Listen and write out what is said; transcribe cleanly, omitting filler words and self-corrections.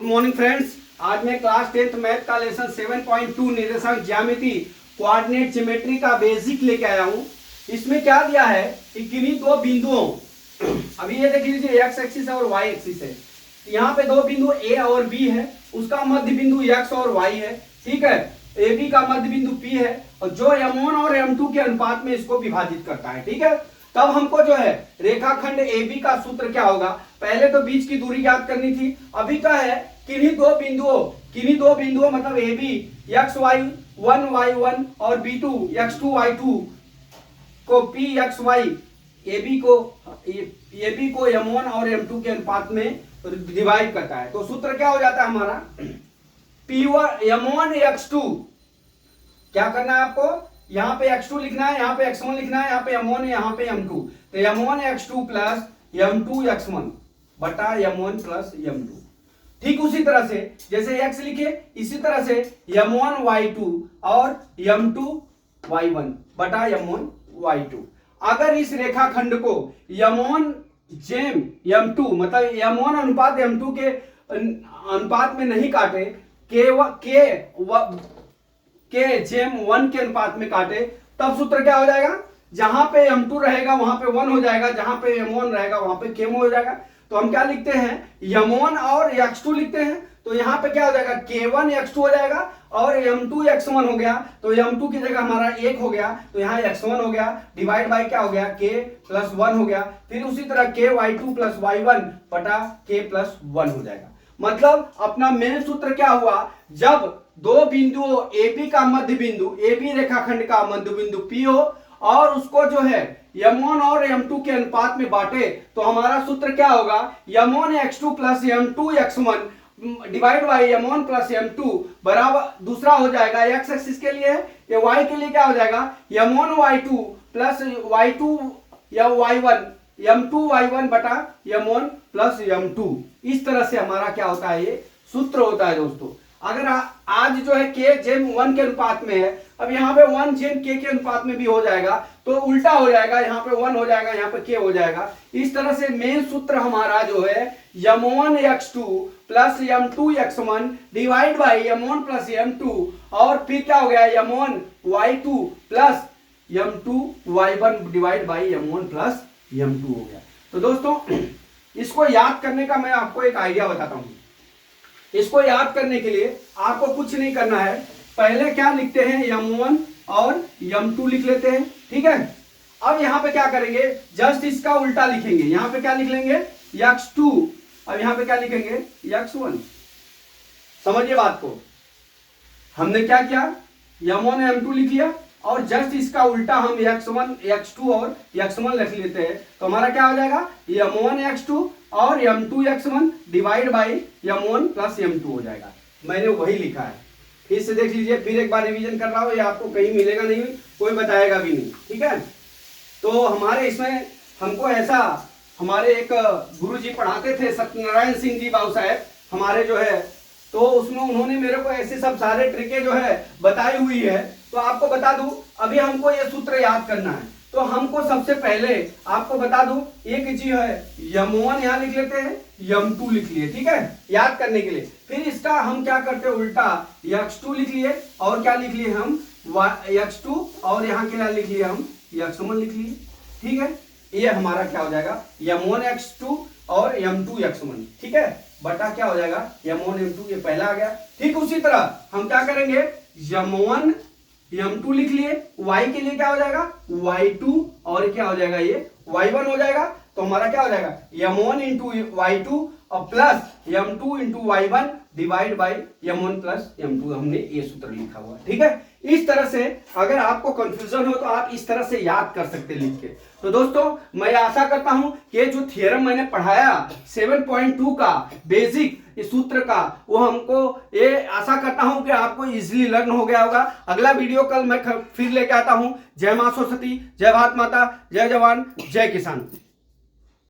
Good morning friends. आज मैं class 10th math का लेसन 7.2 निर्देशांक ज्यामिति कोऑर्डिनेट ज्योमेट्री का बेसिक लेके आया हूं। इसमें क्या दिया है कि किन्हीं दो बिंदुओं, अभी ये देख लीजिए एक्स एक्सिस और वाई एक्सिस है। यहाँ पे दो बिंदु ए और बी है, उसका मध्य बिंदु एक्स और वाई है, ठीक है। ए बी का मध्य बिंदु पी है और जो m1 और m2 के अनुपात में इसको विभाजित करता है, ठीक है। तब हमको जो है रेखाखंड AB का सूत्र क्या होगा, पहले तो बीच की दूरी ज्ञात करनी थी। अभी क्या है किन्हीं दो बिंदुओं मतलब AB xy1 y1 और B2 x2 y2 को pxy AB को m1 और m2 के अनुपात में डिवाइड करता है। तो सूत्र क्या हो जाता है हमारा m1 x2, क्या करना है आपको, यहाँ पे x2 लिखना है, यहाँ पे x1 लिखना है, यहाँ पे m1 है, यहाँ पे m2। तो m1 x2 plus m2 x1 बटा m1 प्लस m2। ठीक उसी तरह से जैसे x लिखे, इसी तरह से m1 y2 और m2 y1 बटा m1 y2। अगर इस रेखाखंड को m1 जेम m2 मतलब m1 अनुपात m2 के अनुपात में नहीं काटे, के जेम 1 के अनुपात में काटे, तब सूत्र क्या हो जाएगा, जहां पे m2 रहेगा वहां पे 1 हो जाएगा, जहां पे m1 रहेगा वहां पे k हो जाएगा। तो हम क्या लिखते हैं m1 और x2 लिखते हैं। तो यहाँ पे क्या हो जाएगा k1 x2 हो जाएगा और m2 x1 हो गया। तो m2 की जगह हमारा 1 हो गया, तो यहाँ x1 हो गया, डिवाइड बाय क्या हो गया k प्लस 1 हो गया। फिर उसी तरह k y2 प्लस y1 बटा k प्लस 1 हो जाएगा। मतलब अपना मेन सूत्र क्या हुआ, जब दो बिंदुओं AB का मध्य बिंदु, AB रेखाखंड का मध्य बिंदु P हो और उसको जो है m1 और m2 के अनुपात में बांटे, तो हमारा सूत्र क्या होगा m1 x2 plus m2 x1 divide by m1 plus m2 बराबर, दूसरा हो जाएगा x एक्सिस के लिए, ये y के लिए क्या हो जाएगा m1 y2 प्लस y2 या y1 m2 y1 बटा m1 प्लस m2। इस तरह से हमारा क्या होता है, ये सूत्र होता है दोस्तों। अगर आज जो है k जेम 1 के अनुपात में है, अब यहाँ पे 1 जेम k के अनुपात में भी हो जाएगा, तो उल्टा हो जाएगा, यहाँ पे 1 हो जाएगा, यहाँ पे k हो जाएगा। इस तरह से मेन सूत्र हमारा जो है m1 x2 plus m2 x1 divide by m1 plus m2 और फिर क्या हो गया m1 y2 plus m2 y1 divide by m1 plus m2 हो गया। तो दोस्तों इसको याद करने का मैं आपको एक आइडिया बताता हूं। इसको याद करने के लिए आपको कुछ नहीं करना है, पहले क्या लिखते हैं m1 और m2 लिख लेते हैं, ठीक है। अब यहां पे क्या करेंगे, जस्ट इसका उल्टा लिखेंगे, यहां पे क्या लिख लेंगे x2, अब यहां पे क्या लिखेंगे x1। समझिए बात को, हमने क्या किया m1 m2 लिख लिया और जस्ट इसका उल्टा हम x1 x2 और x1 लिख लेते हैं। तो हमारा क्या हो जाएगा m1 x2 और m2 x1 divide by m1 plus m2 हो जाएगा। मैंने वही लिखा है, फिर से देख लीजिए, फिर एक बार रिवीजन कर रहा हूं, ये आपको कहीं मिलेगा नहीं, कोई बताएगा भी नहीं, ठीक है। तो हमारे इसमें हमको ऐसा, हमारे एक गुरुजी पढ़ाते थे सत्यनारायण सिंह जी बाबू साहब हमारे जो है, तो उसमें उन्होंने मेरे को ऐसे सब सारे ट्रिकें जो है बताई हुई है। तो आपको बता दूं, अभी हमको ये सूत्र याद करना है, तो हमको सबसे पहले आपको बता दूं, एक चीज है m1 यहां लिख लेते हैं, m2 लिख लिए, ठीक है, याद करने के लिए। फिर इसका हम क्या करते हैं उल्टा x2 लिख लिए और क्या लिख लिए हम x2 और यहाँ के लिए लिख लिए हम x1 लिख लिए, ठीक है। ये हमारा क्या हो जाएगा m1 x2 और m2 x1, ठीक है, बटा क्या हो जाएगा m1 m2, ये पहला आ गया। ठीक उसी तरह हम क्या करेंगे m1 m2 लिख लिए, y के लिए क्या हो जाएगा y2 और क्या हो जाएगा ये y1 हो जाएगा। तो हमारा क्या हो जाएगा m1 इंटू y2 और plus m2 into y1 divide by m1 plus m2, हमने ये सूत्र लिखा हुआ, ठीक है। इस तरह से अगर आपको कंफ्यूजन हो तो आप इस तरह से याद कर सकते लिख के। तो दोस्तों मैं आशा करता हूं कि जो थ्योरम मैंने पढ़ाया 7.2 का बेसिक इस सूत्र का, वो हमको ये आशा करता हूं कि आपको इजीली लर्न हो गया होगा। अगला वीडियो कल मैं फिर लेके आता हूं। जय मां सरस्वती, जय भारत माता, जय जवान, जय किसान।